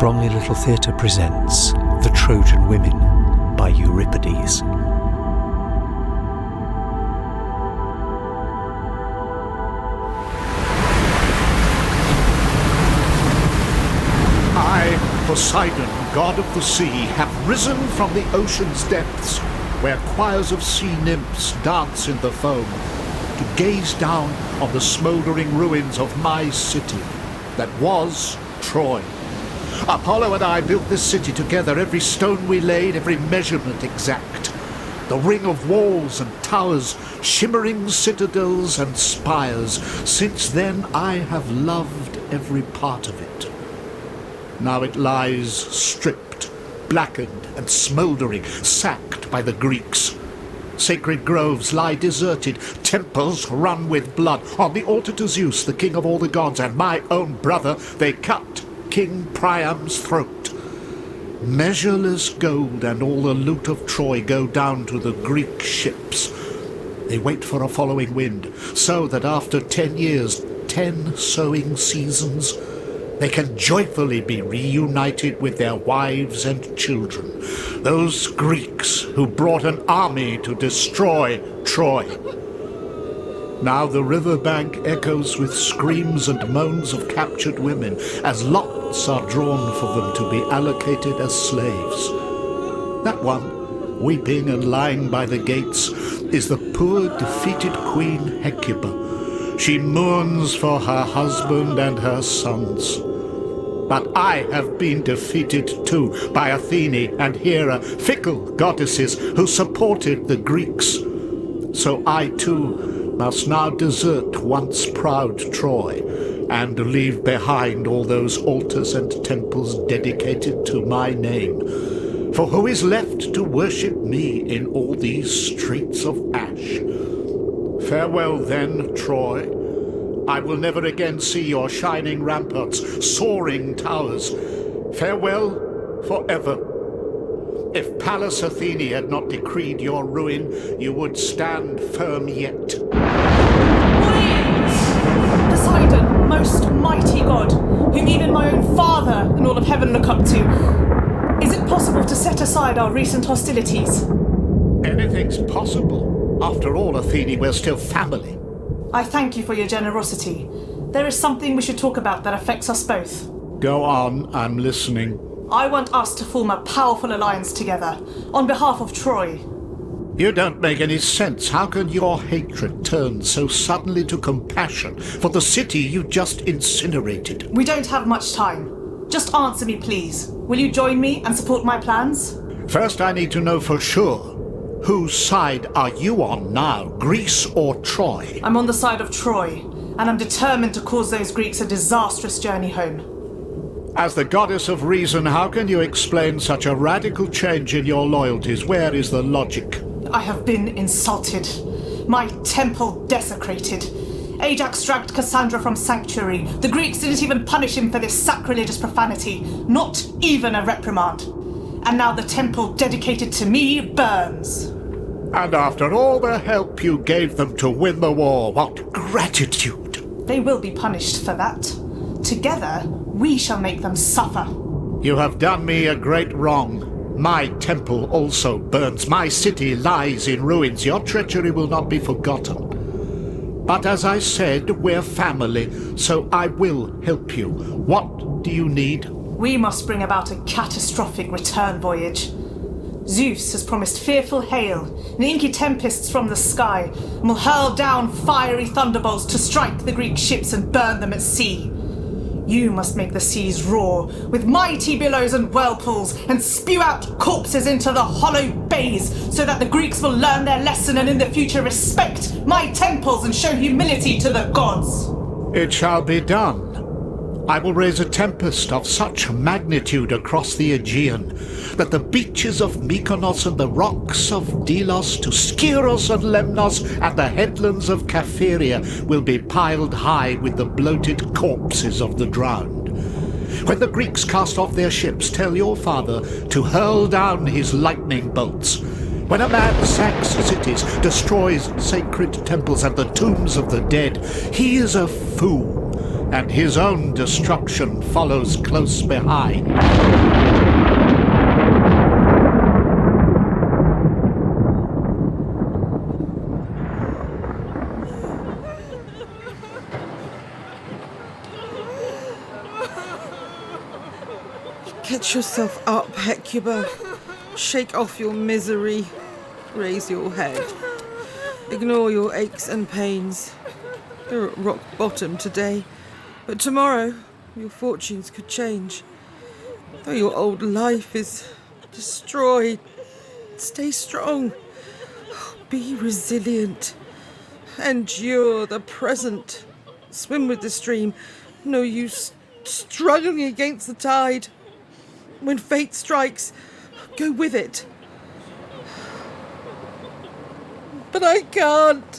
Bromley Little Theatre presents The Trojan Women by Euripides. I, Poseidon, god of the sea, have risen from the ocean's depths, where choirs of sea nymphs dance in the foam, to gaze down on the smouldering ruins of my city that was Troy. Apollo and I built this city together, every stone we laid, every measurement exact. The ring of walls and towers, shimmering citadels and spires. Since then I have loved every part of it. Now it lies stripped, blackened and smouldering, sacked by the Greeks. Sacred groves lie deserted, temples run with blood. On the altar to Zeus, the king of all the gods, and my own brother, they cut King Priam's throat. Measureless gold and all the loot of Troy go down to the Greek ships. They wait for a following wind, so that after 10 years, 10 sowing seasons, they can joyfully be reunited with their wives and children, those Greeks who brought an army to destroy Troy. Now the riverbank echoes with screams and moans of captured women, as lots are drawn for them to be allocated as slaves. That one, weeping and lying by the gates, is the poor defeated queen Hecuba. She mourns for her husband and her sons. But I have been defeated too by Athene and Hera, fickle goddesses who supported the Greeks. So I too must now desert once proud Troy and leave behind all those altars and temples dedicated to my name. For who is left to worship me in all these streets of ash? Farewell then, Troy. I will never again see your shining ramparts, soaring towers. Farewell forever. If Pallas Athene had not decreed your ruin, you would stand firm yet. Poseidon, most mighty god, whom even my own father and all of heaven look up to. Is it possible to set aside our recent hostilities? Anything's possible. After all, Athene, we're still family. I thank you for your generosity. There is something we should talk about that affects us both. Go on, I'm listening. I want us to form a powerful alliance together, on behalf of Troy. You don't make any sense. How can your hatred turn so suddenly to compassion for the city you just incinerated? We don't have much time. Just answer me, please. Will you join me and support my plans? First, I need to know for sure. Whose side are you on now, Greece or Troy? I'm on the side of Troy, and I'm determined to cause those Greeks a disastrous journey home. As the goddess of reason, how can you explain such a radical change in your loyalties? Where is the logic? I have been insulted. My temple desecrated. Ajax dragged Cassandra from sanctuary. The Greeks didn't even punish him for this sacrilegious profanity. Not even a reprimand. And now the temple dedicated to me burns. And after all the help you gave them to win the war, what gratitude! They will be punished for that. Together, we shall make them suffer. You have done me a great wrong. My temple also burns. My city lies in ruins. Your treachery will not be forgotten. But as I said, we're family, so I will help you. What do you need? We must bring about a catastrophic return voyage. Zeus has promised fearful hail and inky tempests from the sky, and will hurl down fiery thunderbolts to strike the Greek ships and burn them at sea. You must make the seas roar with mighty billows and whirlpools and spew out corpses into the hollow bays so that the Greeks will learn their lesson and in the future respect my temples and show humility to the gods. It shall be done. I will raise a tempest of such magnitude across the Aegean that the beaches of Mykonos and the rocks of Delos to Skyros and Lemnos and the headlands of Capheria will be piled high with the bloated corpses of the drowned. When the Greeks cast off their ships, tell your father to hurl down his lightning bolts. When a man sacks cities, destroys sacred temples and the tombs of the dead, he is a fool. and his own destruction follows close behind. Get yourself up, Hecuba. Shake off your misery. Raise your head. Ignore your aches and pains. You're at rock bottom today, but tomorrow your fortunes could change. Though your old life is destroyed, stay strong. Be resilient. Endure the present. Swim with the stream. No use struggling against the tide. When fate strikes, go with it. But I can't.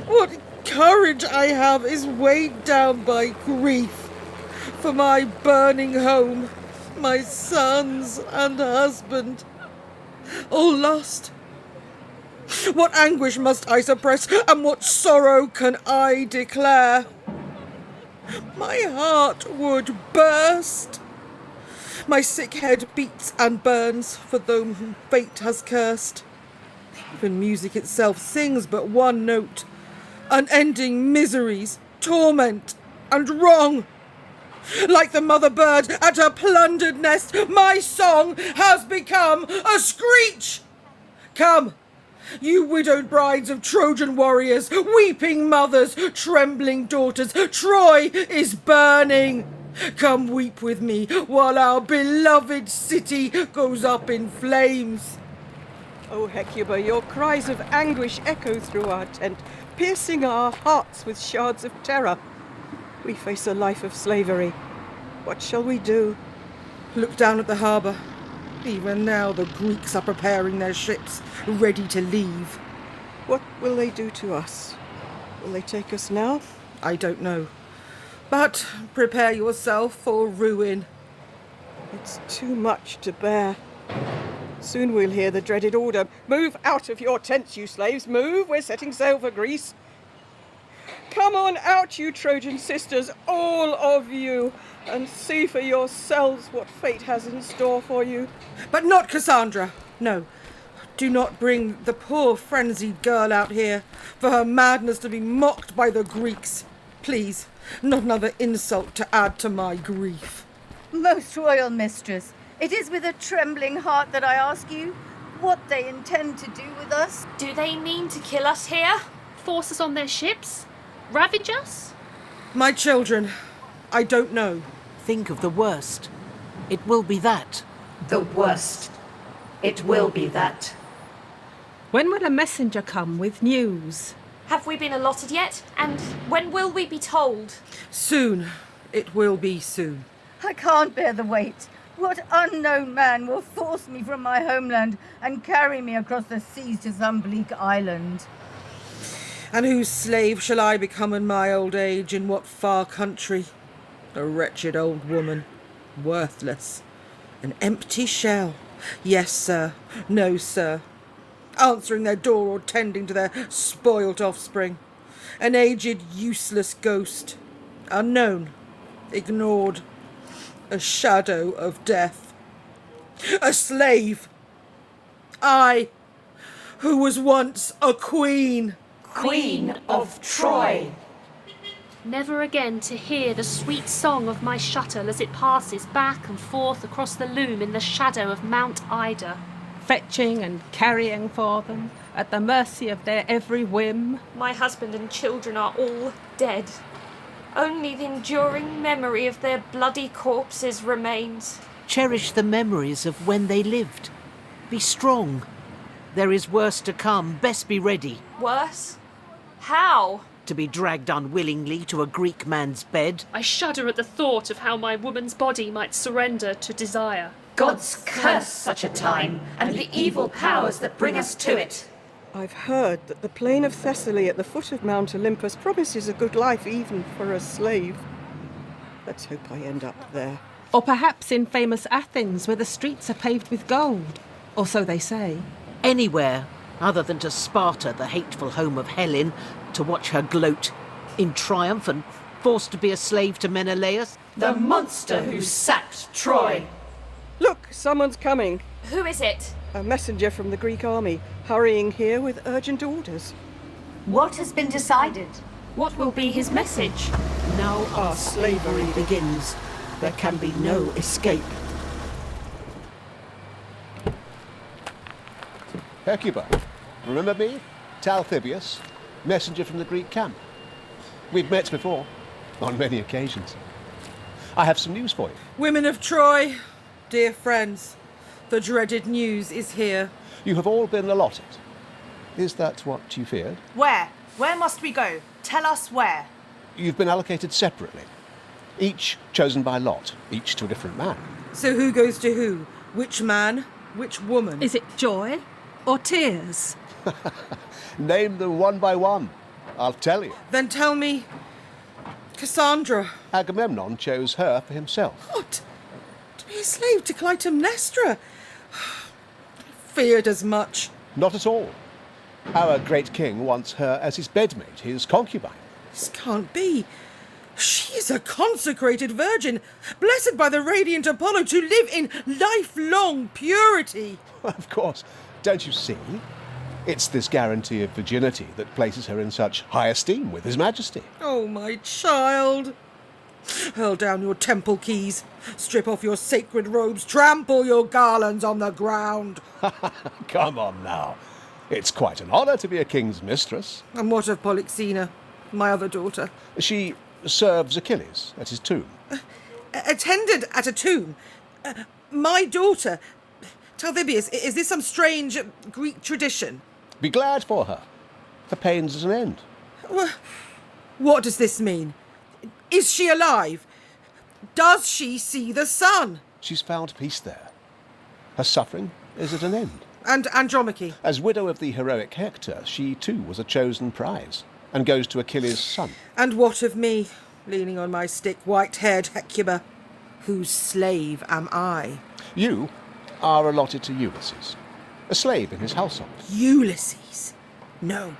What courage I have is weighed down by grief for my burning home, my sons and husband, all lost. What anguish must I suppress, and what sorrow can I declare? My heart would burst. My sick head beats and burns for those whom fate has cursed. Even music itself sings but one note. Unending miseries, torment and wrong. Like the mother bird at her plundered nest, my song has become a screech. Come, you widowed brides of Trojan warriors, weeping mothers, trembling daughters, Troy is burning. Come weep with me while our beloved city goes up in flames. O Hecuba, your cries of anguish echo through our tent, piercing our hearts with shards of terror. We face a life of slavery. What shall we do? Look down at the harbour. Even now the Greeks are preparing their ships, ready to leave. What will they do to us? Will they take us now? I don't know. But prepare yourself for ruin. It's too much to bear. Soon we'll hear the dreaded order. Move out of your tents, you slaves. Move, we're setting sail for Greece. Come on out, you Trojan sisters, all of you, and see for yourselves what fate has in store for you. But not Cassandra. No. Do not bring the poor frenzied girl out here for her madness to be mocked by the Greeks. Please, not another insult to add to my grief. Most royal mistress, it is with a trembling heart that I ask you what they intend to do with us. Do they mean to kill us here? Force us on their ships? Ravage us? My children, I don't know. Think of the worst. It will be that. The worst. It will be that. When will a messenger come with news? Have we been allotted yet? And when will we be told? Soon. It will be soon. I can't bear the weight. What unknown man will force me from my homeland and carry me across the seas to some bleak island? And whose slave shall I become in my old age, in what far country? A wretched old woman, worthless, an empty shell. Yes, sir. No, sir. Answering their door or tending to their spoilt offspring. An aged, useless ghost. Unknown, ignored. A shadow of death. A slave. I, who was once a queen. Queen of Troy. Never again to hear the sweet song of my shuttle as it passes back and forth across the loom in the shadow of Mount Ida. Fetching and carrying for them, at the mercy of their every whim. My husband and children are all dead. Only the enduring memory of their bloody corpses remains. Cherish the memories of when they lived. Be strong. There is worse to come. Best be ready. Worse? How? To be dragged unwillingly to a Greek man's bed. I shudder at the thought of how my woman's body might surrender to desire. Gods curse such a time, and the evil powers that bring us to it. I've heard that the plain of Thessaly at the foot of Mount Olympus promises a good life even for a slave. Let's hope I end up there. Or perhaps in famous Athens, where the streets are paved with gold. Or so they say. Anywhere, other than to Sparta, the hateful home of Helen, to watch her gloat. In triumph and forced to be a slave to Menelaus? The monster who sacked Troy. Look, someone's coming. Who is it? A messenger from the Greek army, hurrying here with urgent orders. What has been decided? What will be his message? Now our slavery begins. There can be no escape. Hecuba, remember me? Talthybius, messenger from the Greek camp. We've met before, on many occasions. I have some news for you. Women of Troy, dear friends, the dreaded news is here. You have all been allotted. Is that what you feared? Where? Where must we go? Tell us where. You've been allocated separately. Each chosen by lot, each to a different man. So who goes to who? Which man? Which woman? Is it joy or tears? Name them one by one. I'll tell you. Then tell me, Cassandra. Agamemnon chose her for himself. What? To be a slave to Clytemnestra? I feared as much. Not at all. Our great king wants her as his bedmate, his concubine. This can't be. She is a consecrated virgin, blessed by the radiant Apollo to live in lifelong purity. Of course. Don't you see? It's this guarantee of virginity that places her in such high esteem with His Majesty. Oh, my child. Hurl down your temple keys, strip off your sacred robes, trample your garlands on the ground. Come on now. It's quite an honour to be a king's mistress. And what of Polyxena, my other daughter? She serves Achilles at his tomb. Attended at a tomb? My daughter? Talthybius, is this some strange Greek tradition? Be glad for her. Her pains at an end. What does this mean? Is she alive? Does she see the sun? She's found peace there. Her suffering is at an end. And Andromache? As widow of the heroic Hector, she too was a chosen prize, and goes to Achilles' son. And what of me, leaning on my stick, white-haired Hecuba? Whose slave am I? You are allotted to Ulysses, a slave in his household. Ulysses? No.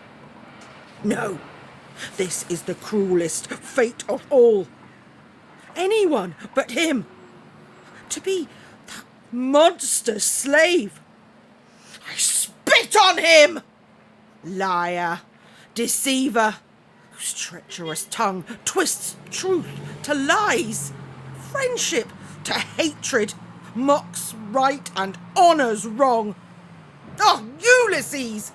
No. This is the cruelest fate of all. Anyone but him. To be that monster slave. I spit on him! Liar, deceiver, whose treacherous tongue twists truth to lies, friendship to hatred, mocks right and honours wrong. Oh, Ulysses!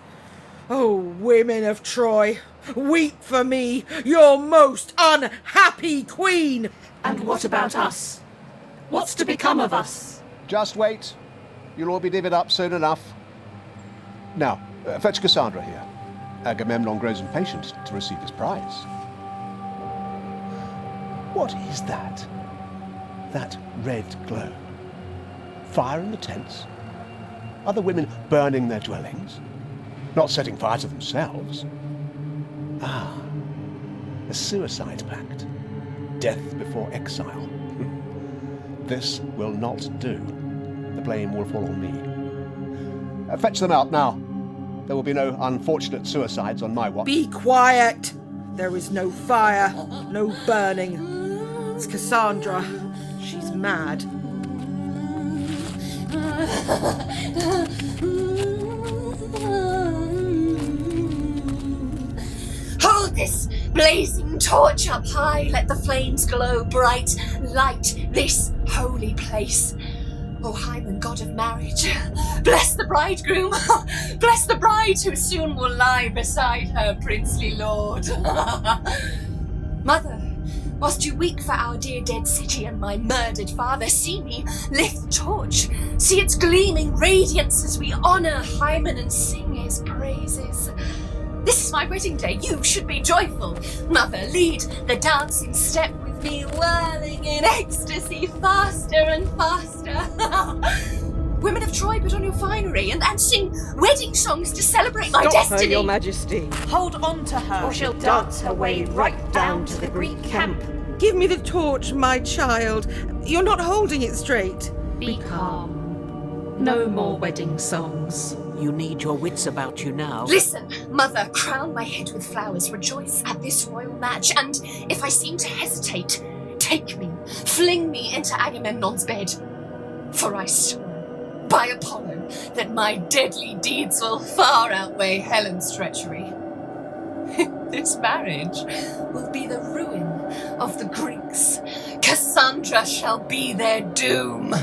Oh, women of Troy, weep for me, your most unhappy queen! And what about us? What's to become of us? Just wait. You'll all be divvied up soon enough. Now, fetch Cassandra here. Agamemnon grows impatient to receive his prize. What is that? That red glow? Fire in the tents? Are the women burning their dwellings? Not setting fire to themselves? Ah, a suicide pact. Death before exile. This will not do. The blame will fall on me. Fetch them out now. There will be no unfortunate suicides on my watch. Be quiet! There is no fire, no burning. It's Cassandra. She's mad. Hold this blazing torch up high, let the flames glow bright, light this holy place. O Hymen, god of marriage, bless the bridegroom, bless the bride who soon will lie beside her princely lord. Mother, whilst you weep for our dear dead city and my murdered father, see me lift the torch, see its gleaming radiance as we honour Hymen and sing his praises. This is my wedding day, you should be joyful. Mother, lead the dancing step with me, whirling in ecstasy faster and faster. Women of Troy, put on your finery and sing wedding songs to celebrate my destiny. Stop her, your majesty. Hold on to her. Or she'll dance her way right down to the Greek camp. Give me the torch, my child. You're not holding it straight. Be calm. No more wedding songs. You need your wits about you now. Listen, mother, crown my head with flowers, rejoice at this royal match, and if I seem to hesitate, take me, fling me into Agamemnon's bed. For I swear, by Apollo, that my deadly deeds will far outweigh Helen's treachery. This marriage will be the ruin of the Greeks. Cassandra shall be their doom.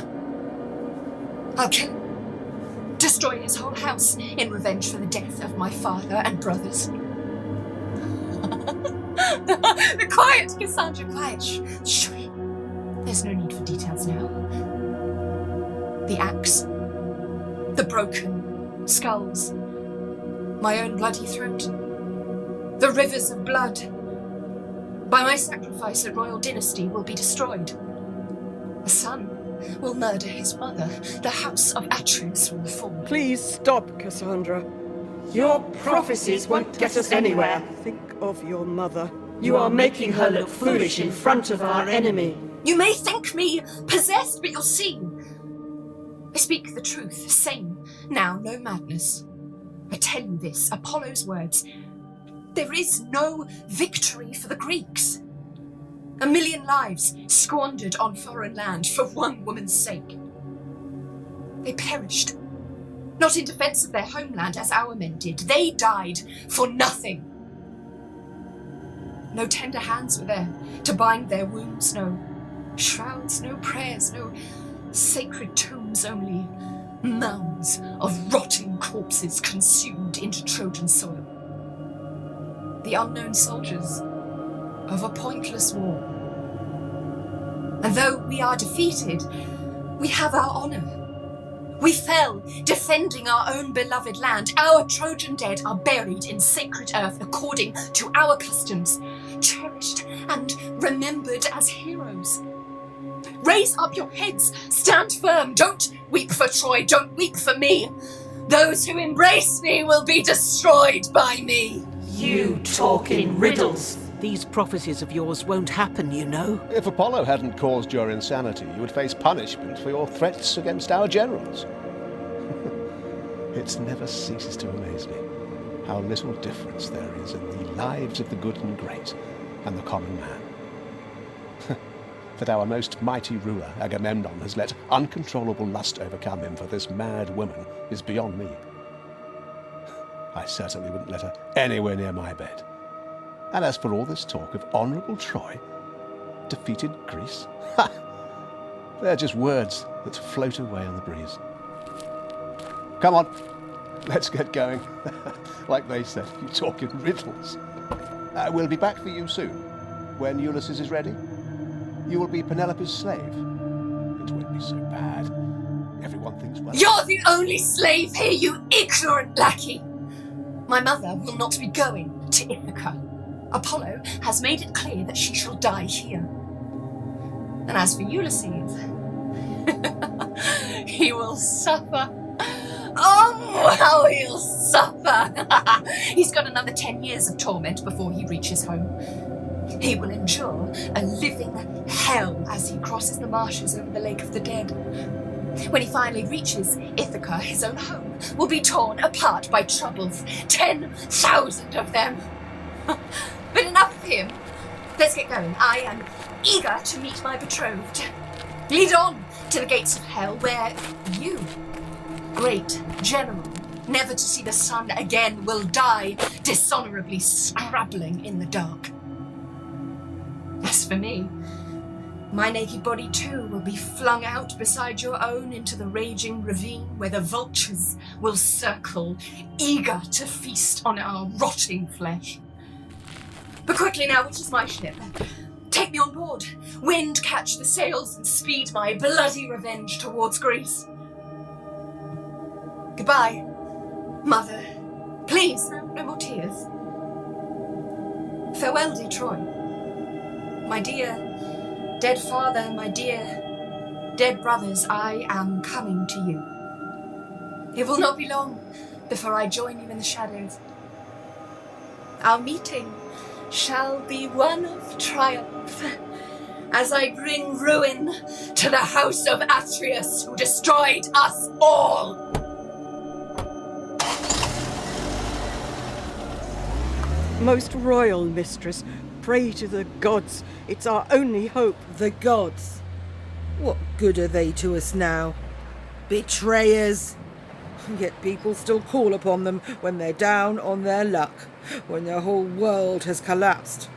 I'll kill him. Destroy his whole house in revenge for the death of my father and brothers. Quiet, Cassandra, quiet. Shh. There's no need for details now. The axe, the broken skulls, my own bloody throat, the rivers of blood. By my sacrifice, a royal dynasty will be destroyed. A son will murder his mother. The house of Atreus will fall. Please stop, Cassandra. Your prophecies won't get us anywhere. Think of your mother. You are making her look foolish in front of our enemy. You may think me possessed, but you'll see. I speak the truth, sane. Now, no madness. I tell you this, Apollo's words. There is no victory for the Greeks. 1 million lives squandered on foreign land for one woman's sake. They perished, not in defense of their homeland as our men did. They died for nothing. No tender hands were there to bind their wounds, no shrouds, no prayers, no sacred tombs, only mounds of rotting corpses consumed into Trojan soil. The unknown soldiers of a pointless war. And though we are defeated, we have our honour. We fell defending our own beloved land. Our Trojan dead are buried in sacred earth according to our customs, cherished and remembered as heroes. Raise up your heads, stand firm, don't weep for Troy, don't weep for me. Those who embrace me will be destroyed by me. You talk in riddles. These prophecies of yours won't happen, you know. If Apollo hadn't caused your insanity, you would face punishment for your threats against our generals. It never ceases to amaze me how little difference there is in the lives of the good and great and the common man. That our most mighty ruler, Agamemnon, has let uncontrollable lust overcome him for this mad woman is beyond me. I certainly wouldn't let her anywhere near my bed. And as for all this talk of honourable Troy, defeated Greece, they're just words that float away on the breeze. Come on, let's get going. Like they said, you talk in riddles. We'll be back for you soon. When Ulysses is ready, you will be Penelope's slave. It won't be so bad. Everyone thinks, well... You're the only slave here, you ignorant lackey! My mother will not be going to Ithaca. Apollo has made it clear that she shall die here. And as for Ulysses, he will suffer. Oh, how he'll suffer! He's got another 10 years of torment before he reaches home. He will endure a living hell as he crosses the marshes over the Lake of the Dead. When he finally reaches Ithaca, his own home will be torn apart by troubles, 10,000 of them. But enough of him. Let's get going. I am eager to meet my betrothed. Lead on to the gates of hell, where you, great general, never to see the sun again, will die dishonourably scrabbling in the dark. As for me, my naked body too will be flung out beside your own into the raging ravine where the vultures will circle, eager to feast on our rotting flesh. But quickly now, which is my ship? Take me on board. Wind catch the sails and speed my bloody revenge towards Greece. Goodbye, mother. Please, no more tears. Farewell, dear Troy. My dear dead father, my dear dead brothers, I am coming to you. It will not be long before I join you in the shadows. Our meeting shall be one of triumph, as I bring ruin to the house of Atreus, who destroyed us all. Most royal mistress, pray to the gods. It's our only hope. The gods? What good are they to us now? Betrayers! Yet people still call upon them when they're down on their luck, when their whole world has collapsed.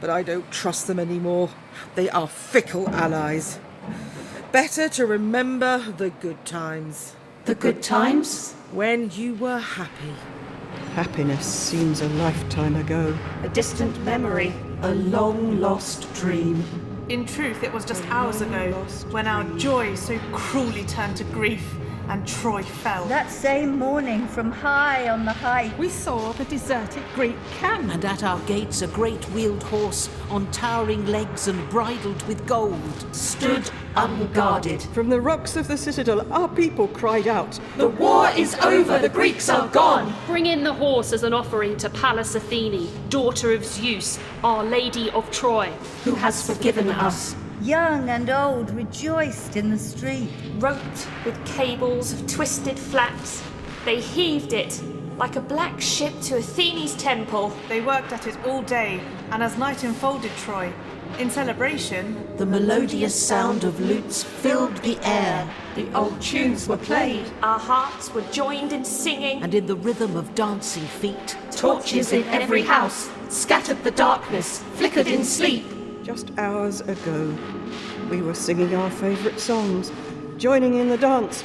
But I don't trust them anymore. They are fickle allies. Better to remember the good times. The good times? When you were happy. Happiness seems a lifetime ago. A distant memory. A long-lost dream. In truth, it was just hours ago when our joy so cruelly turned to grief and Troy fell. That same morning, from high on the height, We saw the deserted Greek camp. And at our gates a great wheeled horse, on towering legs and bridled with gold, stood unguarded. From the rocks of the citadel, our people cried out, The war is over, the Greeks are gone. Bring in the horse as an offering to Pallas Athene, daughter of Zeus, our Lady of Troy. Who has forgiven us? young and old, rejoiced in the street. Roped with cables of twisted flax, they heaved it like a black ship to Athene's temple. They worked at it all day, and as night enfolded Troy, in celebration, the melodious sound of lutes filled the air. The old tunes were played. Our hearts were joined in singing, And in the rhythm of dancing feet, Torches in every house scattered the darkness, flickered in sleep. Just hours ago, we were singing our favourite songs, joining in the dance,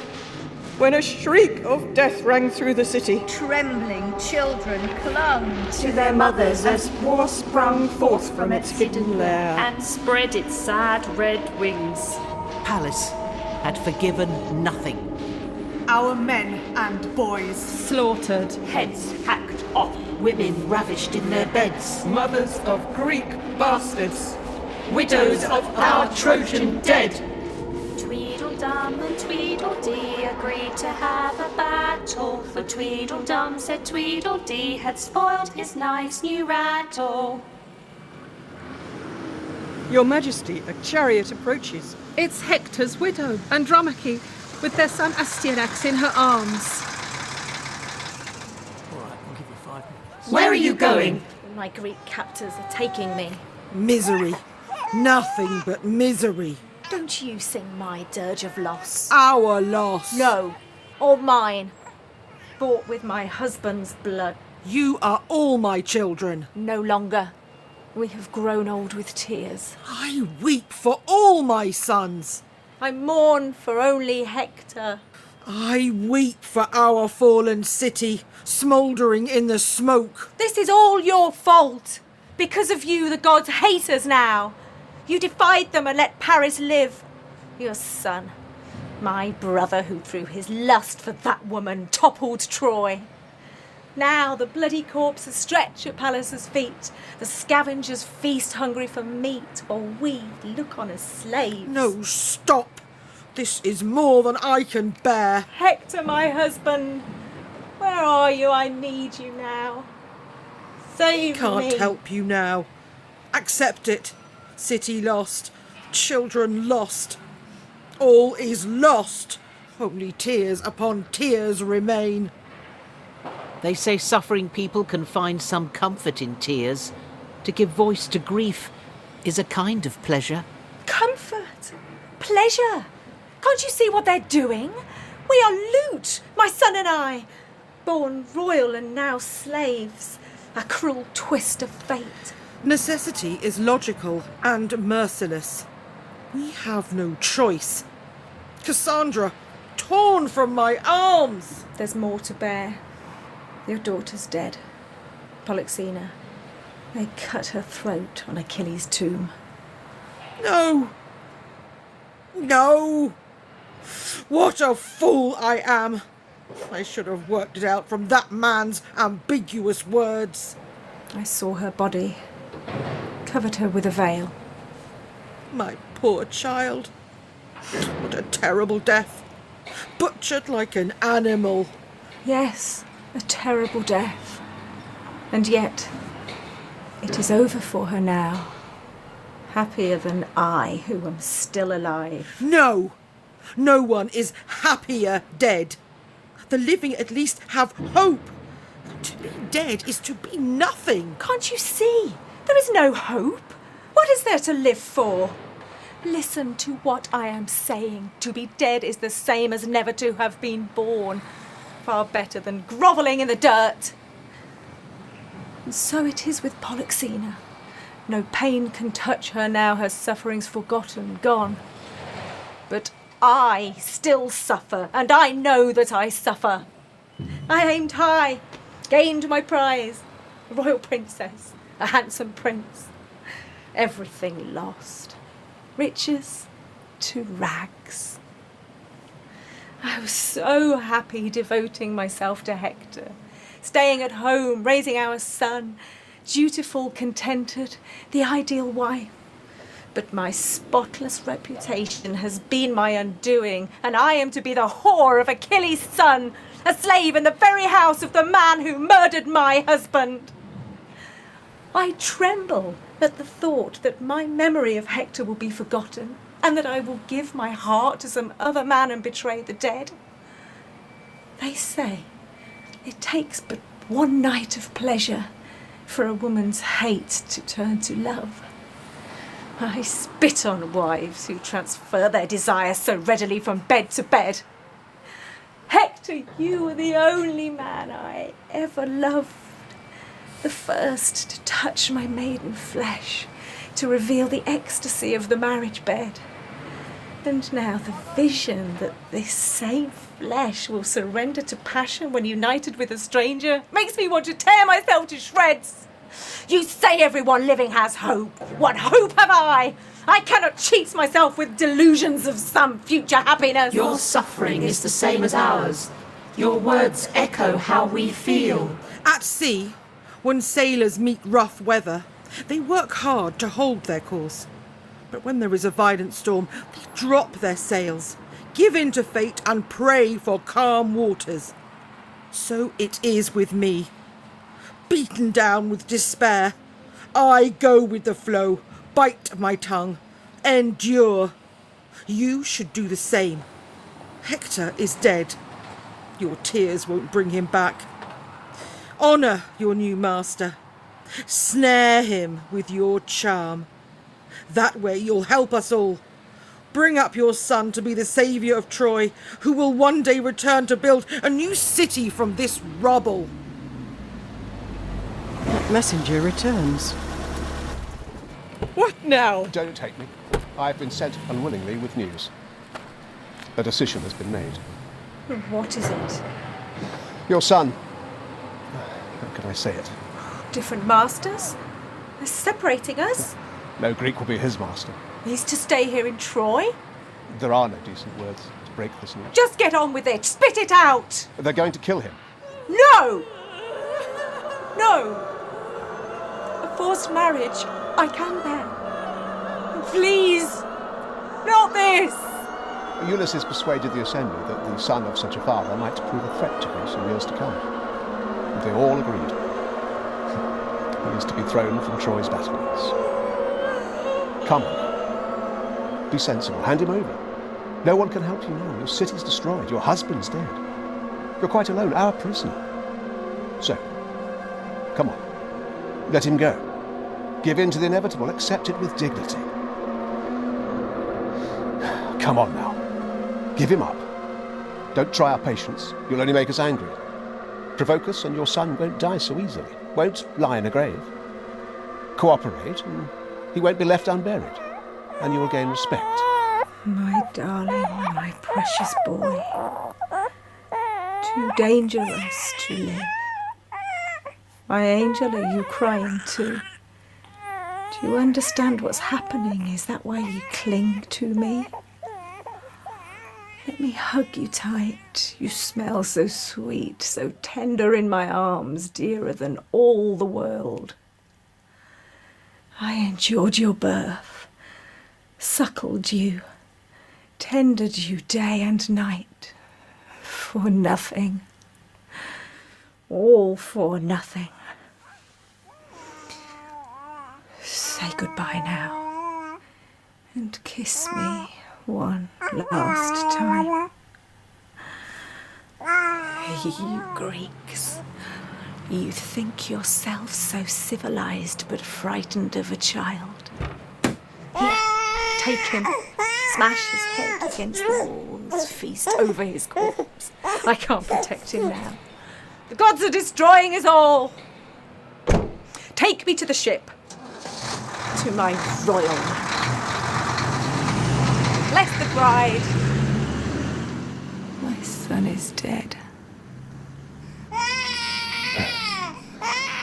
when a shriek of death rang through the city. Trembling children clung To their mothers as war sprung forth from its hidden lair. and spread its sad red wings. Pallas had forgiven nothing. Our men and boys, Slaughtered. heads hacked off, Women ravished in their beds, mothers of Greek bastards, widows of our Trojan dead. Tweedledum and Tweedledee agreed to have a battle, for Tweedledum said Tweedledee had spoiled his nice new rattle. Your Majesty, a chariot approaches. It's Hector's widow, Andromache, with their son Astyanax in her arms. Where are you going? My Greek captors are taking me. Misery. Nothing but misery. Don't you sing my dirge of loss. Our loss. No, all mine. Bought with my husband's blood. You are all my children. No longer. We have grown old with tears. I weep for all my sons. I mourn for only Hector. I weep for our fallen city, smouldering in the smoke. This is all your fault. Because of you, the gods hate us now. You defied them and let Paris live. Your son, my brother who through his lust for that woman toppled Troy. Now the bloody corpses stretch at Pallas's feet. The scavengers feast hungry for meat, while we look on as slaves. No, stop. This is more than I can bear. Hector, my husband, where are you? I need you now. Save Can't me. help you now. Accept it. City lost. Children lost. All is lost. Only tears upon tears remain. They say suffering people can find some comfort in tears. To give voice to grief is a kind of pleasure. Comfort, pleasure. Can't you see what they're doing? We are loot, my son and I. Born royal and now slaves. A cruel twist of fate. Necessity is logical and merciless. We have no choice. Cassandra, torn from my arms. There's more to bear. Your daughter's dead. Polyxena. They cut her throat on Achilles' tomb. No. No. What a fool I am. I should have worked it out from that man's ambiguous words. I saw her body. Covered her with a veil. My poor child. What a terrible death. Butchered like an animal. Yes, a terrible death. And yet, it is over for her now. Happier than I, who am still alive. No. No one is happier dead. The living at least have hope. To be dead is to be nothing. Can't you see? There is no hope. What is there to live for? Listen to what I am saying. To be dead is the same as never to have been born. Far better than grovelling in the dirt. And so it is with Polyxena. No pain can touch her now, her sufferings forgotten, gone. But I still suffer, and I know that I suffer. I aimed high, gained my prize, a royal princess, a handsome prince. Everything lost. Riches to rags. I was so happy devoting myself to Hector, staying at home, raising our son, dutiful, contented, the ideal wife. But my spotless reputation has been my undoing, and I am to be the whore of Achilles' son, a slave in the very house of the man who murdered my husband. I tremble at the thought that my memory of Hector will be forgotten, and that I will give my heart to some other man and betray the dead. They say it takes but one night of pleasure for a woman's hate to turn to love. I spit on wives who transfer their desires so readily from bed to bed. Hector, you were the only man I ever loved, the first to touch my maiden flesh, to reveal the ecstasy of the marriage bed. And now the vision that this same flesh will surrender to passion when united with a stranger makes me want to tear myself to shreds. You say everyone living has hope. What hope have I? I cannot cheat myself with delusions of some future happiness. Your suffering is the same as ours. Your words echo how we feel. At sea, when sailors meet rough weather, they work hard to hold their course. But when there is a violent storm, they drop their sails, give in to fate and pray for calm waters. So it is with me. Beaten down with despair, I go with the flow, bite my tongue, endure. You should do the same. Hector is dead. Your tears won't bring him back. Honour your new master. Snare him with your charm. That way you'll help us all. Bring up your son to be the saviour of Troy, who will one day return to build a new city from this rubble. That messenger returns. What now? Don't take me. I've been sent unwillingly with news. A decision has been made. What is it? Your son. How can I say it? Different masters? They're separating us? No Greek will be his master. He's to stay here in Troy? There are no decent words to break this news. Just get on with it. Spit it out. They're going to kill him. No! No! A forced marriage I can bear. Please! Not this! Ulysses persuaded the assembly that the son of such a father might prove a threat to Greece in years to come. And they all agreed. He is to be thrown from Troy's battlements. Come on. Be sensible. Hand him over. No one can help you now. Your city's destroyed. Your husband's dead. You're quite alone, our prisoner. So, come on. Let him go. Give in to the inevitable. Accept it with dignity. Come on now. Give him up. Don't try our patience. You'll only make us angry. Provoke us and your son won't die so easily. Won't lie in a grave. Cooperate and he won't be left unburied. And you will gain respect. My darling, my precious boy. Too dangerous to live. My angel, are you crying too? Do you understand what's happening? Is that why you cling to me? Let me hug you tight. You smell so sweet, so tender in my arms, dearer than all the world. I endured your birth, suckled you, tended you day and night, for nothing. All for nothing. Say goodbye now, and kiss me one last time. You Greeks, You think yourself so civilized but frightened of a child. Here, take him. Smash his head against the walls. Feast over his corpse. I can't protect him now. The gods are destroying us all. Take me to the ship. To my royal. Bless the bride. My son is dead.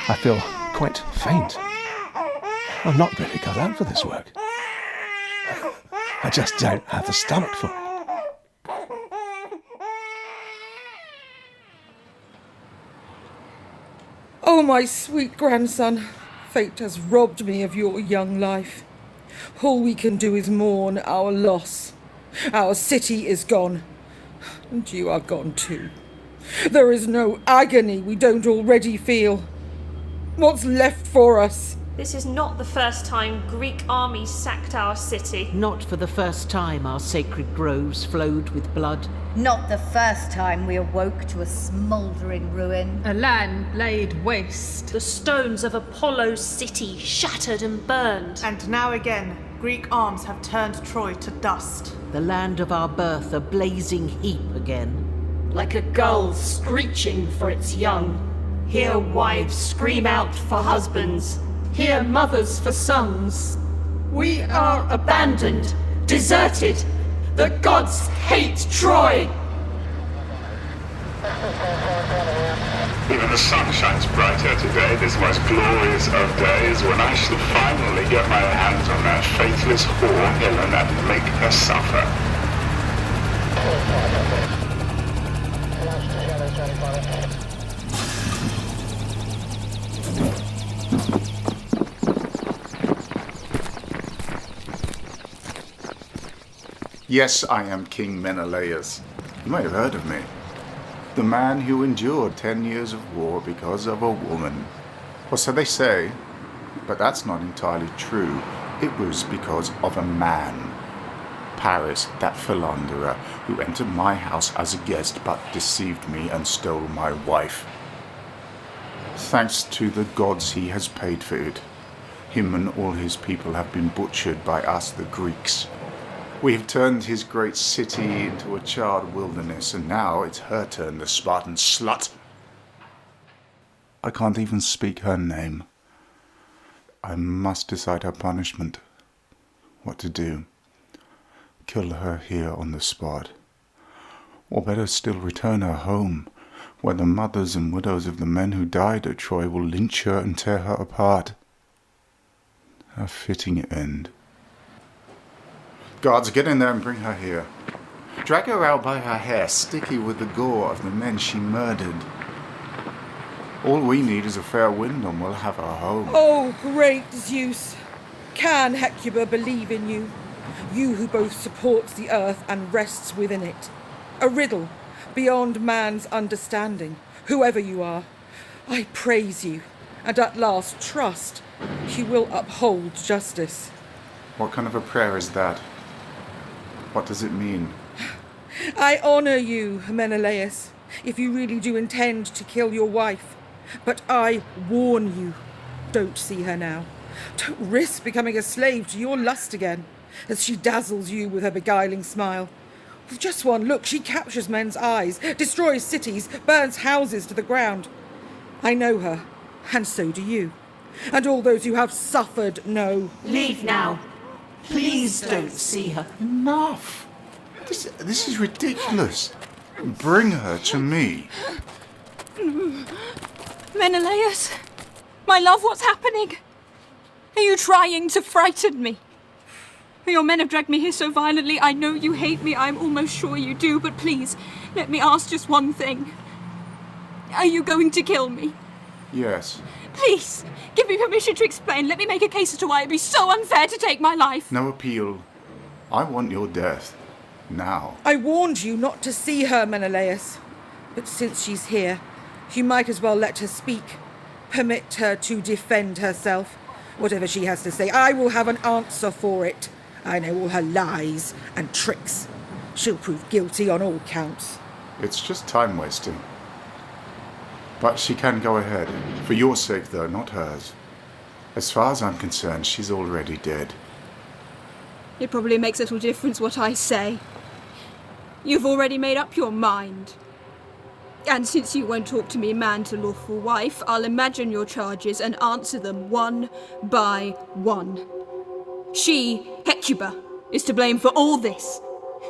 I feel quite faint. I'm not really cut out for this work. I just don't have the stomach for it. Oh, my sweet grandson, fate has robbed me of your young life. All we can do is mourn our loss. Our city is gone, and you are gone too. There is no agony we don't already feel. What's left for us? This is not the first time Greek armies sacked our city. Not for the first time our sacred groves flowed with blood. Not the first time we awoke to a smouldering ruin. A land laid waste. The stones of Apollo's city shattered and burned. And now again, Greek arms have turned Troy to dust. The land of our birth a blazing heap again. Like a gull screeching for its young. Hear wives scream out for husbands. Hear mothers for sons. We are abandoned, deserted. The gods hate Troy. Even the sun shines brighter today, this most glorious of days, when I shall finally get my hands on that faithless whore Helen and make her suffer. Yes, I am King Menelaus. You may have heard of me. The man who endured 10 years of war because of a woman. Or so they say, but that's not entirely true. It was because of a man. Paris, that philanderer, who entered my house as a guest but deceived me and stole my wife. Thanks to the gods he has paid for it. Him and all his people have been butchered by us, the Greeks. We have turned his great city into a charred wilderness, and now it's her turn, the Spartan slut. I can't even speak her name. I must decide her punishment. What to do. Kill her here on the spot. Or better still, return her home, where the mothers and widows of the men who died at Troy will lynch her and tear her apart. A fitting end. Guards, get in there and bring her here. Drag her out by her hair, sticky with the gore of the men she murdered. All we need is a fair wind and we'll have her home. Oh, great Zeus! Can Hecuba believe in you? You who both supports the earth and rests within it. A riddle beyond man's understanding, whoever you are. I praise you, and at last trust you will uphold justice. What kind of a prayer is that? What does it mean? I honour you, Menelaus, if you really do intend to kill your wife. But I warn you, don't see her now. Don't risk becoming a slave to your lust again, as she dazzles you with her beguiling smile. With just one look, she captures men's eyes, destroys cities, burns houses to the ground. I know her, and so do you. And all those who have suffered know. Leave now. Please don't see her. Enough! This is ridiculous. Bring her to me. Menelaus, my love, what's happening? Are you trying to frighten me? Your men have dragged me here so violently. I know you hate me. I'm almost sure you do. But please, let me ask just one thing. Are you going to kill me? Yes. Please, give me permission to explain. Let me make a case as to why it'd be so unfair to take my life. No appeal. I want your death. Now. I warned you not to see her, Menelaus. But since she's here, you might as well let her speak. Permit her to defend herself. Whatever she has to say, I will have an answer for it. I know all her lies and tricks. She'll prove guilty on all counts. It's just time wasting. But she can go ahead. For your sake, though, not hers. As far as I'm concerned, she's already dead. It probably makes little difference what I say. You've already made up your mind. And since you won't talk to me man to lawful wife, I'll imagine your charges and answer them one by one. She, Hecuba, is to blame for all this.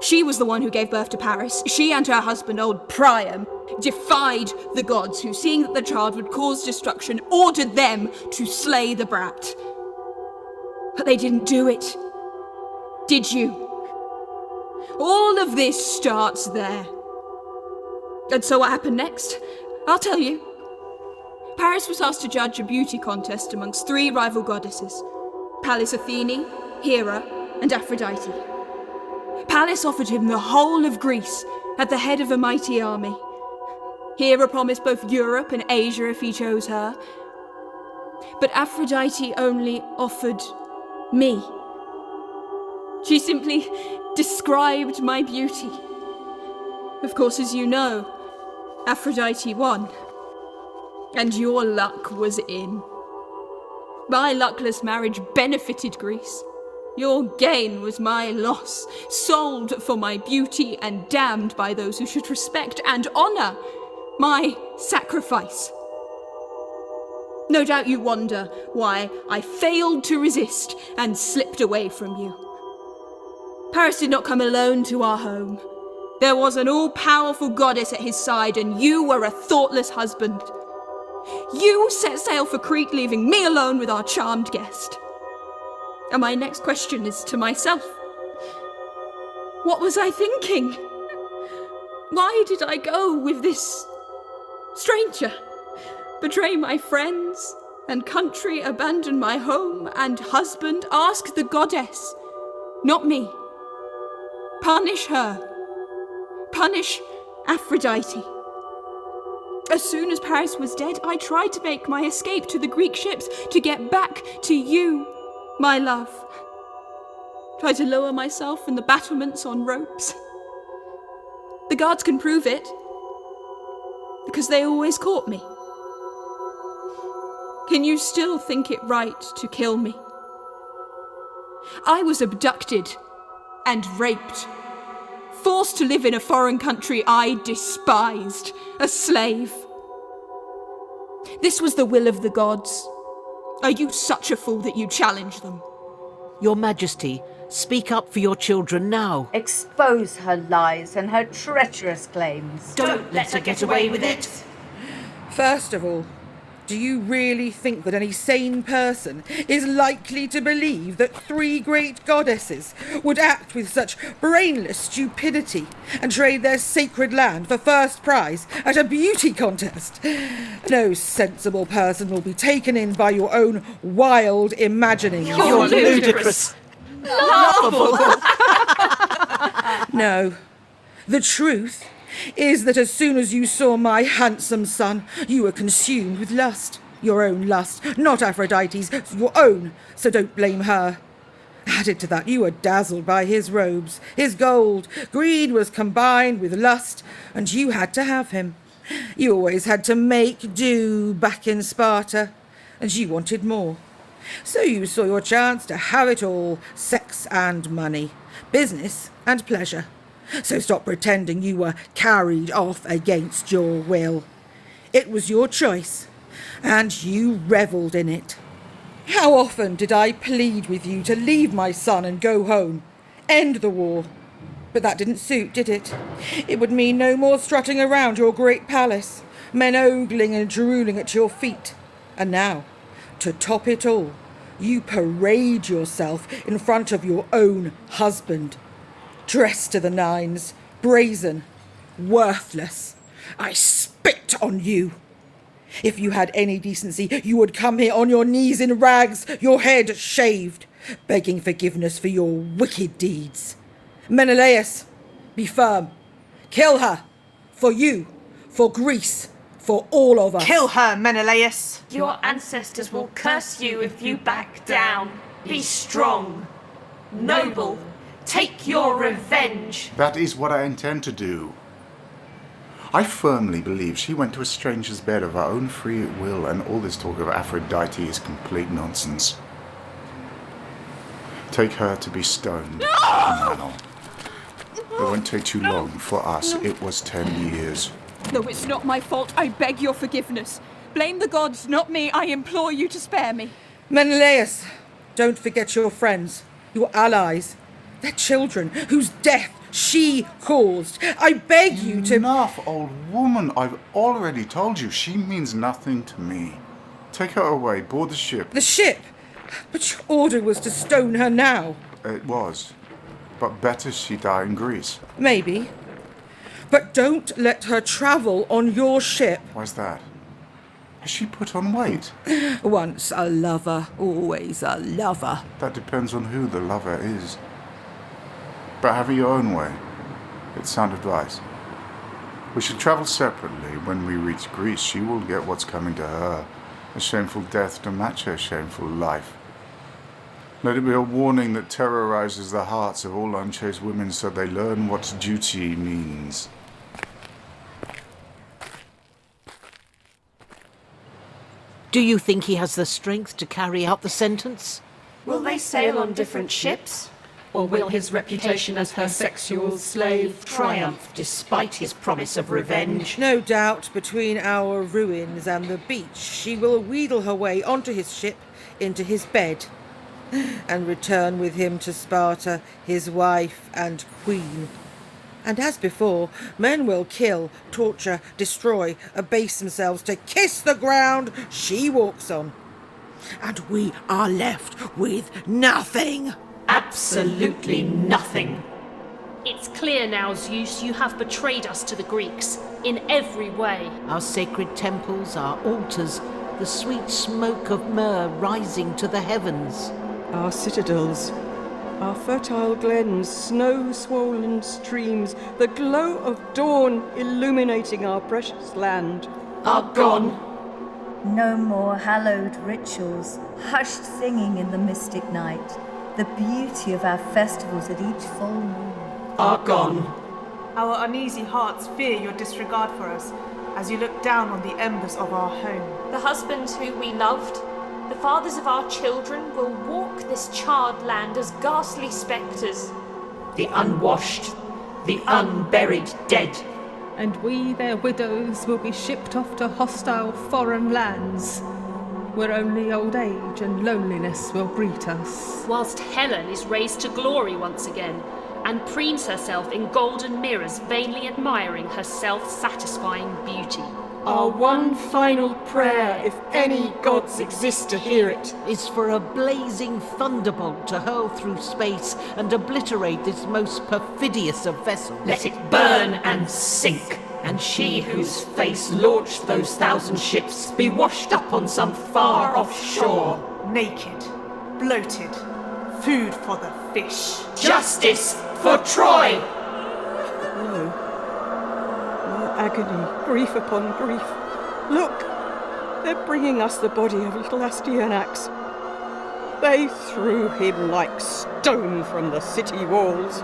She was the one who gave birth to Paris. She and her husband, old Priam, defied the gods who, seeing that the child would cause destruction, ordered them to slay the brat. But they didn't do it. Did you? All of this starts there. And so what happened next? I'll tell you. Paris was asked to judge a beauty contest amongst 3 rival goddesses: Pallas Athene, Hera, and Aphrodite. Pallas offered him the whole of Greece at the head of a mighty army. Hera promised both Europe and Asia if he chose her. But Aphrodite only offered me. She simply described my beauty. Of course, as you know, Aphrodite won. And your luck was in. My luckless marriage benefited Greece. Your gain was my loss, sold for my beauty and damned by those who should respect and honour my sacrifice. No doubt you wonder why I failed to resist and slipped away from you. Paris did not come alone to our home. There was an all-powerful goddess at his side, and you were a thoughtless husband. You set sail for Crete, leaving me alone with our charmed guest. And my next question is to myself. What was I thinking? Why did I go with this stranger? Betray my friends and country, abandon my home and husband? Ask the goddess, not me. Punish her. Punish Aphrodite. As soon as Paris was dead, I tried to make my escape to the Greek ships to get back to you, my love. Tried to lower myself from the battlements on ropes. The guards can prove it, because they always caught me. Can you still think it right to kill me? I was abducted and raped, forced to live in a foreign country I despised, a slave. This was the will of the gods. Are you such a fool that you challenge them? Your Majesty, speak up for your children now. Expose her lies and her treacherous claims. Don't let her get away with it. First of all, do you really think that any sane person is likely to believe that 3 great goddesses would act with such brainless stupidity and trade their sacred land for first prize at a beauty contest? No sensible person will be taken in by your own wild imaginings. You're ludicrous. Laughable. No. The truth is that as soon as you saw my handsome son, you were consumed with lust. Your own lust, not Aphrodite's, your own, so don't blame her. Added to that, you were dazzled by his robes, his gold. Greed was combined with lust, and you had to have him. You always had to make do back in Sparta, and you wanted more. So you saw your chance to have it all, sex and money, business and pleasure. So stop pretending you were carried off against your will. It was your choice, and you revelled in it. How often did I plead with you to leave my son and go home, end the war? But that didn't suit, did it? It would mean no more strutting around your great palace, men ogling and drooling at your feet. And now, to top it all, you parade yourself in front of your own husband. Dressed to the nines, brazen, worthless. I spit on you. If you had any decency, you would come here on your knees in rags, your head shaved, begging forgiveness for your wicked deeds. Menelaus, be firm. Kill her. For you, for Greece, for all of us. Kill her, Menelaus. Your ancestors will curse you if you back down. Be strong, noble. Take your revenge. That is what I intend to do. I firmly believe she went to a stranger's bed of her own free will, and all this talk of Aphrodite is complete nonsense. Take her to be stoned. No! It won't take too long. For us, it was 10 years. No, it's not my fault. I beg your forgiveness. Blame the gods, not me. I implore you to spare me. Menelaus, don't forget your friends, your allies, their children, whose death she caused. I beg you to... Enough, old woman. I've already told you. She means nothing to me. Take her away. Board the ship. The ship? But your order was to stone her now. It was. But better she die in Greece. Maybe. But don't let her travel on your ship. Why's that? Has she put on weight? Once a lover, always a lover. That depends on who the lover is. But have it your own way. It's sound advice. We should travel separately. When we reach Greece, she will get what's coming to her. A shameful death to match her shameful life. Let it be a warning that terrorizes the hearts of all unchaste women so they learn what duty means. Do you think he has the strength to carry out the sentence? Will they sail on different ships? Or will his reputation as her sexual slave triumph despite his promise of revenge? No doubt between our ruins and the beach she will wheedle her way onto his ship, into his bed, and return with him to Sparta, his wife and queen. And as before, men will kill, torture, destroy, abase themselves to kiss the ground she walks on. And we are left with nothing. Absolutely nothing. It's clear now, Zeus, you have betrayed us to the Greeks, in every way. Our sacred temples, our altars, the sweet smoke of myrrh rising to the heavens. Our citadels, our fertile glens, snow-swollen streams, the glow of dawn illuminating our precious land, are gone. No more hallowed rituals, hushed singing in the mystic night. The beauty of our festivals at each full moon are gone. Our uneasy hearts fear your disregard for us as you look down on the embers of our home. The husbands who we loved, the fathers of our children, will walk this charred land as ghastly spectres. The unwashed, the unburied dead. And we, their widows, will be shipped off to hostile foreign lands, where only old age and loneliness will greet us. Whilst Helen is raised to glory once again, and preens herself in golden mirrors, vainly admiring her self-satisfying beauty. Our one final prayer, if any gods exist to hear it, is for a blazing thunderbolt to hurl through space and obliterate this most perfidious of vessels. Let it burn and sink, and she whose face launched those 1,000 ships be washed up on some far-off shore. Naked, bloated, food for the fish. Justice for Troy! No. More agony, grief upon grief. Look! They're bringing us the body of little Astyanax. They threw him like stone from the city walls.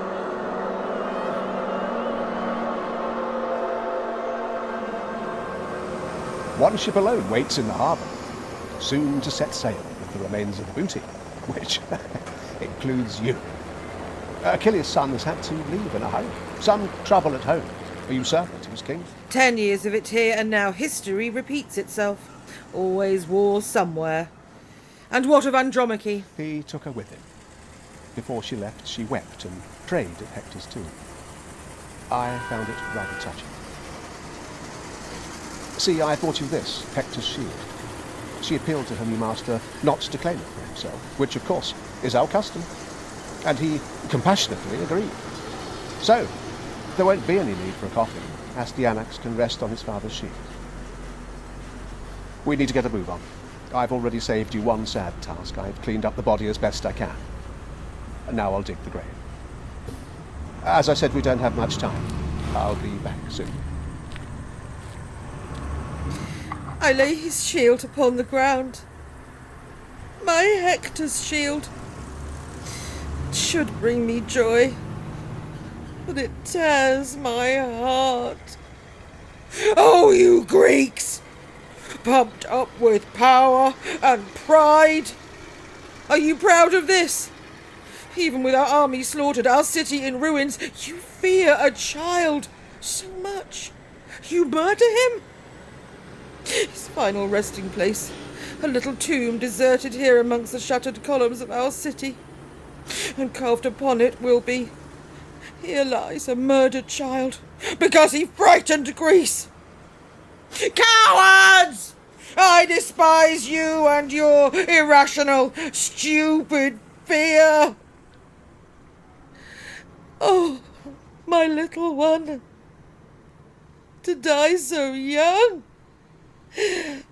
One ship alone waits in the harbour, soon to set sail with the remains of the booty, which includes you. Achilles' son has had to leave in a hurry. Some trouble at home. A usurper to his king. 10 years of it here, and now history repeats itself. Always war somewhere. And what of Andromache? He took her with him. Before she left, she wept and prayed at Hector's tomb. I found it rather touching. See, I brought you this, Hector's shield. She appealed to her new master not to claim it for himself, which, of course, is our custom. And he compassionately agreed. So, there won't be any need for a coffin. Astyanax can rest on his father's shield. We need to get a move on. I've already saved you one sad task. I've cleaned up the body as best I can. And now I'll dig the grave. As I said, we don't have much time. I'll be back soon. I lay his shield upon the ground. My Hector's shield. It should bring me joy, but it tears my heart. Oh, you Greeks! Pumped up with power and pride! Are you proud of this? Even with our army slaughtered, our city in ruins, you fear a child so much. You murder him? His final resting place, a little tomb deserted here amongst the shattered columns of our city. And carved upon it will be, "Here lies a murdered child, because he frightened Greece." Cowards! I despise you and your irrational, stupid fear. Oh, my little one. To die so young.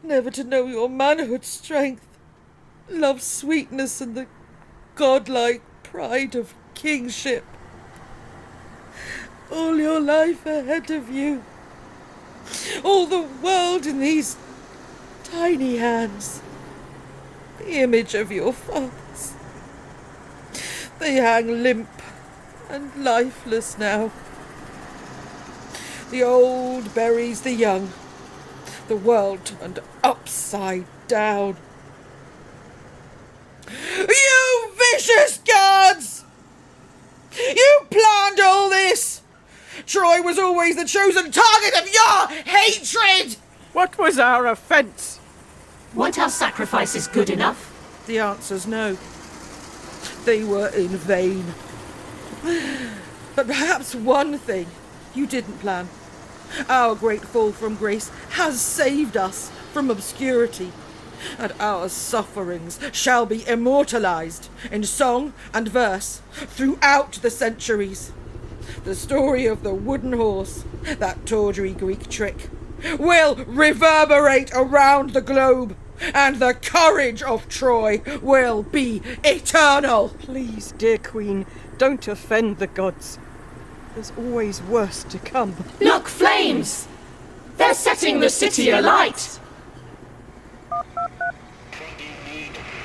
Never to know your manhood's strength, love's sweetness and the godlike pride of kingship. All your life ahead of you. All the world in these tiny hands. The image of your fathers. They hang limp and lifeless now. The old buries the young. The world turned upside down. You vicious gods! You planned all this! Troy was always the chosen target of your hatred! What was our offence? Weren't our sacrifices good enough? The answer's no. They were in vain. But perhaps one thing you didn't plan. Our great fall from grace has saved us from obscurity, and our sufferings shall be immortalized in song and verse throughout the centuries. The story of the wooden horse, that tawdry Greek trick, will reverberate around the globe, and the courage of Troy will be eternal. Please, dear Queen, don't offend the gods. There's always worse to come. Look, flames! They're setting the city alight!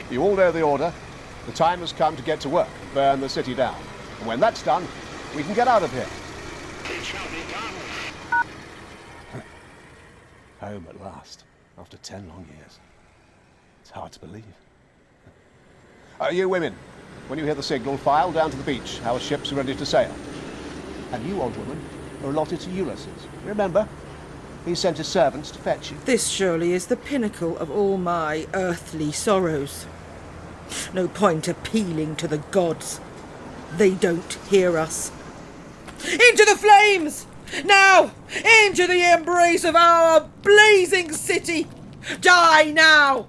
You all know the order. The time has come to get to work and burn the city down. And when that's done, we can get out of here. It shall be done. Home at last, after 10 long years. It's hard to believe. You women, when you hear the signal, file down to the beach. Our ships are ready to sail. And you, old woman, are allotted to Ulysses. Remember? He sent his servants to fetch you. This surely is the pinnacle of all my earthly sorrows. No point appealing to the gods. They don't hear us. Into the flames! Now! Into the embrace of our blazing city! Die now!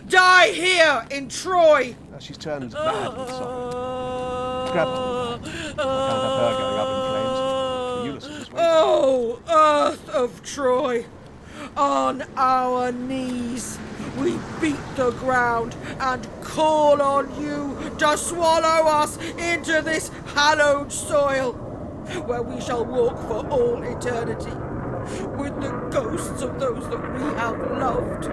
Die here in Troy! She's turned mad with sorrow. Grab her. I can't have her going up in flames. Ulysses is waiting. Oh, earth of Troy! On our knees, we beat the ground and call on you to swallow us into this hallowed soil, where we shall walk for all eternity with the ghosts of those that we have loved.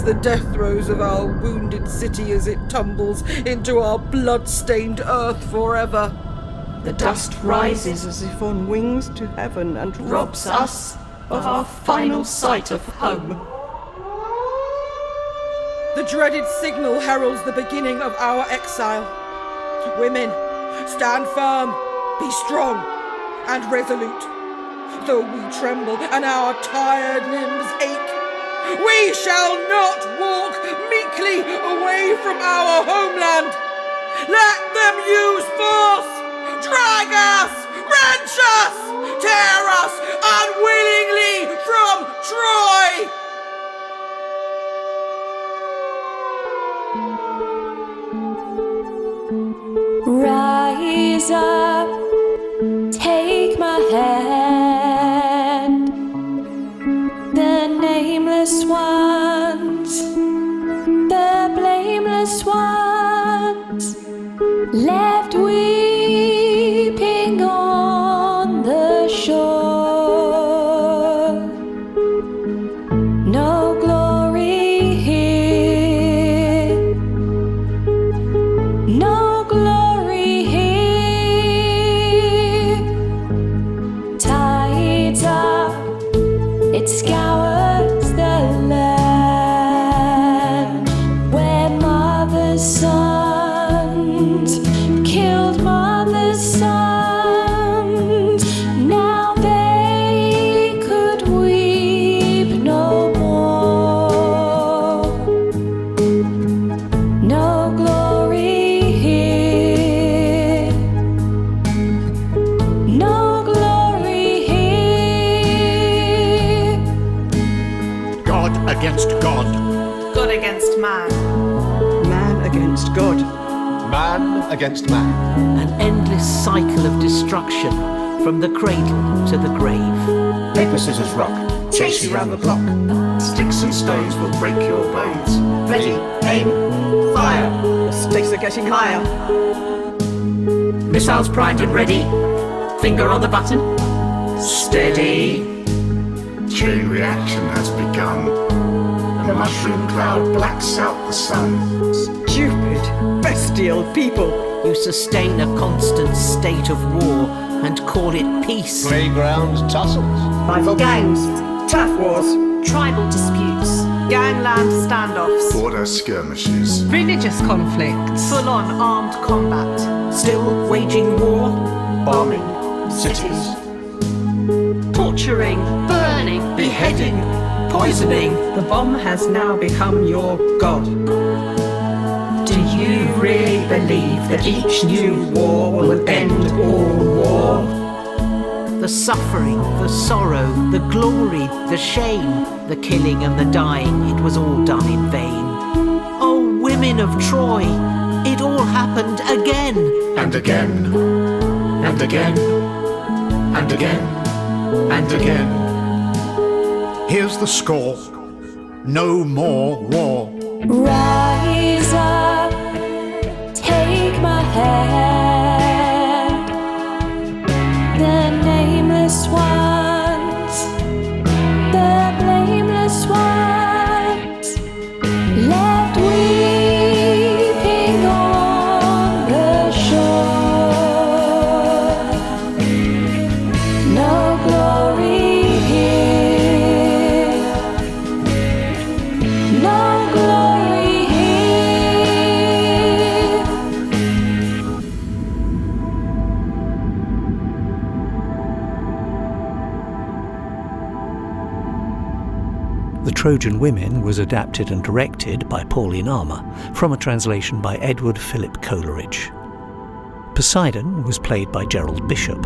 The death throes of our wounded city as it tumbles into our blood-stained earth forever. The dust rises as if on wings to heaven and robs us of our final sight of home. The dreaded signal heralds the beginning of our exile. Women, stand firm, be strong and resolute. Though we tremble and our tired limbs ache, we shall not walk meekly away from our homeland. Let them use force, drag us, wrench us, tear us unwillingly from Troy. scours the land where mothers' sons killed mothers' sons. Now they could weep no more. No glory here. No glory here. God against God. God against man. Man against God. Man against man. An endless cycle of destruction from the cradle to the grave. Paper, scissors, rock. Chase you round the block. Sticks and stones will break your bones. Ready, aim, fire. The stakes are getting higher. Missiles primed and ready. Finger on the button. Steady. Chain reaction has begun. The mushroom cloud blacks out the sun. Stupid, bestial people. You sustain a constant state of war and call it peace. Playground tussles. Rival gangs, turf wars, Tribal disputes. Gangland standoffs. Border skirmishes. Religious conflicts. Full-on armed combat. Still waging war? Bombing cities. Torturing, burning, beheading, poisoning. The bomb has now become your god. Do you really believe that each new war will end all war? The suffering, the sorrow, the glory, the shame, the killing and the dying, it was all done in vain. Oh, women of Troy, it all happened again. And again. And again. And again. And again. Here's the score. No more war. Rise up, take my hand. The nameless ones, the blameless ones, left weeping on the shore. No glory here. No glory here. The Trojan Women was adapted and directed by Pauline Armour from a translation by Edward Philip Coleridge. Poseidon was played by Gerald Bishop.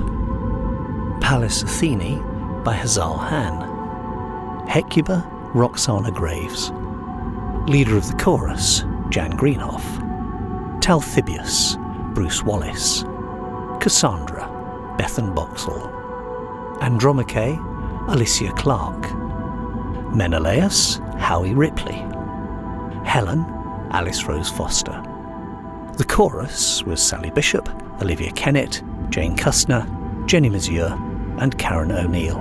Pallas Athene by Hazal Han. Hecuba, Roxana Graves. Leader of the chorus, Jan Greenhoff. Talthybius, Bruce Wallace. Cassandra, Bethan Boxall. Andromache, Alicia Clark. Menelaus, Howie Ripley. Helen, Alice Rose Foster. The chorus was Sally Bishop, Olivia Kennett, Jane Custner, Jenny Mazur, and Karen O'Neill.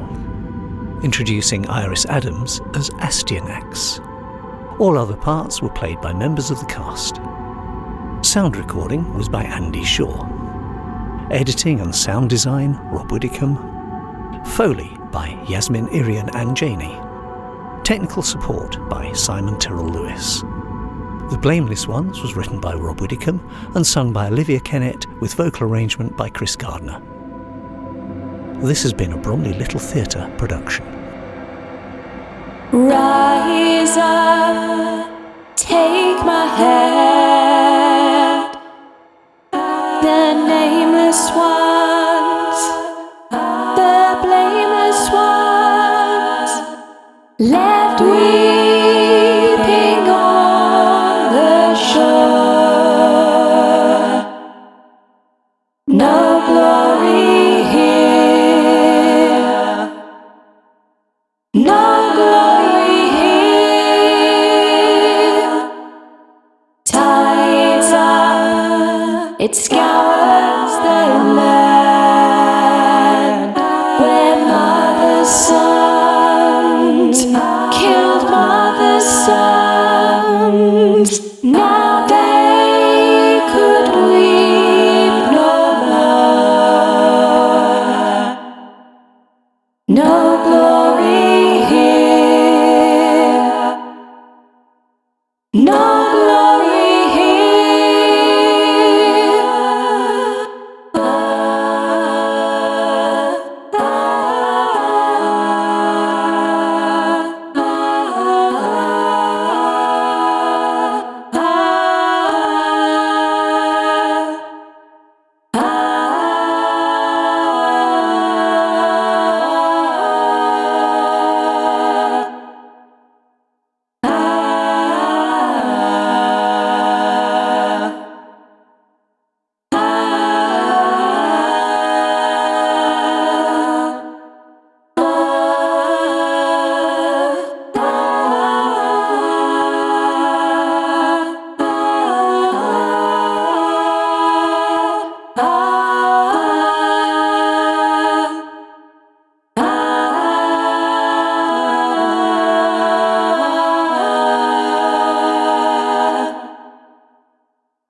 Introducing Iris Adams as Astyanax. All other parts were played by members of the cast. Sound recording was by Andy Shaw. Editing and sound design, Rob Widdicombe. Foley by Yasmin Irian Anjani. Technical support by Simon Tyrrell Lewis. The Blameless Ones was written by Rob Widdicombe and sung by Olivia Kennett with vocal arrangement by Chris Gardner. This has been a Bromley Little Theatre production. Rise up, take my hand. The nameless ones, the blameless ones, left weeping on the shore. No glory here. No glory here. Tides up, it scours the land where mothers' sons killed mothers' sons. Now they could weep no more. No glory here.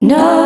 No.